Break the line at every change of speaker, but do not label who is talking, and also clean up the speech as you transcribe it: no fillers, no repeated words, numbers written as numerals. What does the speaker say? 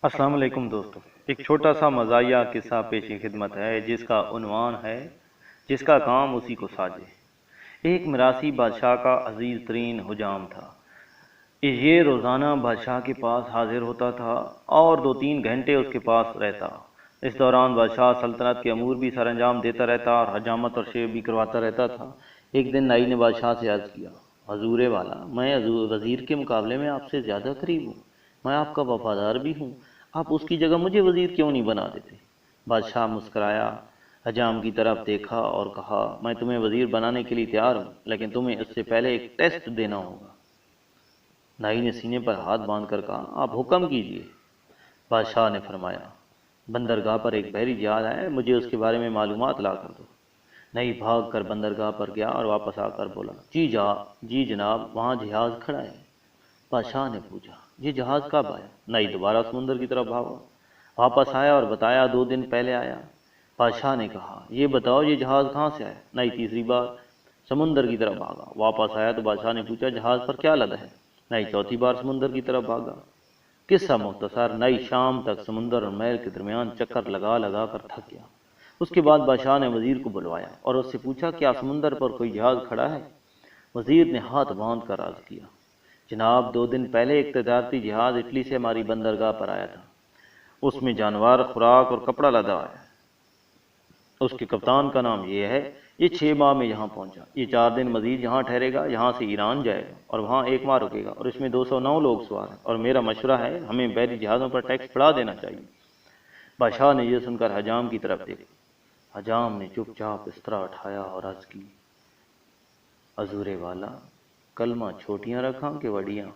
السلام علیکم دوستو، ایک چھوٹا سا مزاحیہ قصہ پیش خدمت ہے جس کا عنوان ہے جس کا کام اسی کو ساجے۔ ایک میراثی بادشاہ کا عزیز ترین حجام تھا۔ یہ روزانہ بادشاہ کے پاس حاضر ہوتا تھا اور 2-3 گھنٹے اس کے پاس رہتا۔ اس دوران بادشاہ سلطنت کے امور بھی سر انجام دیتا رہتا اور حجامت اور شیو بھی کرواتا رہتا تھا۔ ایک دن نائی نے بادشاہ سے عرض کیا، حضور والا، میں وزیر کے مقابلے میں آپ سے زیادہ قریب ہوں، میں آپ کا وفادار بھی ہوں، آپ اس کی جگہ مجھے وزیر کیوں نہیں بنا دیتے؟ بادشاہ مسکرایا، حجام کی طرف دیکھا اور کہا، میں تمہیں وزیر بنانے کے لیے تیار ہوں، لیکن تمہیں اس سے پہلے ایک ٹیسٹ دینا ہوگا۔ نائی نے سینے پر ہاتھ باندھ کر کہا، آپ حکم کیجیے۔ بادشاہ نے فرمایا، بندرگاہ پر ایک بحری جہاز ہے، مجھے اس کے بارے میں معلومات لا کر دو۔ نائی بھاگ کر بندرگاہ پر گیا اور واپس آ کر بولا، جی جناب، وہاں جہاز کھڑا ہے۔ بادشاہ نے پوچھا، یہ جہاز کب آیا؟ نائی دوبارہ سمندر کی طرف بھاگا، واپس آیا اور بتایا 2 دن پہلے آیا۔ بادشاہ نے کہا، یہ بتاؤ یہ جہاز کہاں سے آیا؟ نائی تیسری بار سمندر کی طرف بھاگا، واپس آیا تو بادشاہ نے پوچھا، جہاز پر کیا لدا ہے؟ نائی چوتھی بار سمندر کی طرف بھاگا۔ قصہ مختصر، نائی شام تک سمندر اور محل کے درمیان چکر لگا لگا کر تھک گیا۔ اس کے بعد بادشاہ نے وزیر کو بلوایا اور اس سے پوچھا، کیا سمندر پر کوئی جہاز کھڑا ہے؟ وزیر نے ہاتھ باندھ کر عرض کیا، جناب، 2 دن پہلے ایک تجارتی جہاز اٹلی سے ہماری بندرگاہ پر آیا تھا، اس میں جانور، خوراک اور کپڑا لدا ہے۔ اس کے کپتان کا نام یہ ہے، یہ 6 ماہ میں یہاں پہنچا، یہ 4 دن مزید یہاں ٹھہرے گا، یہاں سے ایران جائے گا اور وہاں 1 ماہ رکے گا، اور اس میں 209 لوگ سوار ہیں، اور میرا مشورہ ہے ہمیں بحری جہازوں پر ٹیکس بڑھا دینا چاہیے۔ بادشاہ نے یہ سن کر حجام کی طرف دیکھا۔ حجام نے چپ چاپ بسترا اٹھایا اور عرض کی، حضور والا، کلمہ چھوٹیاں رکھاں کہ وڈیاں؟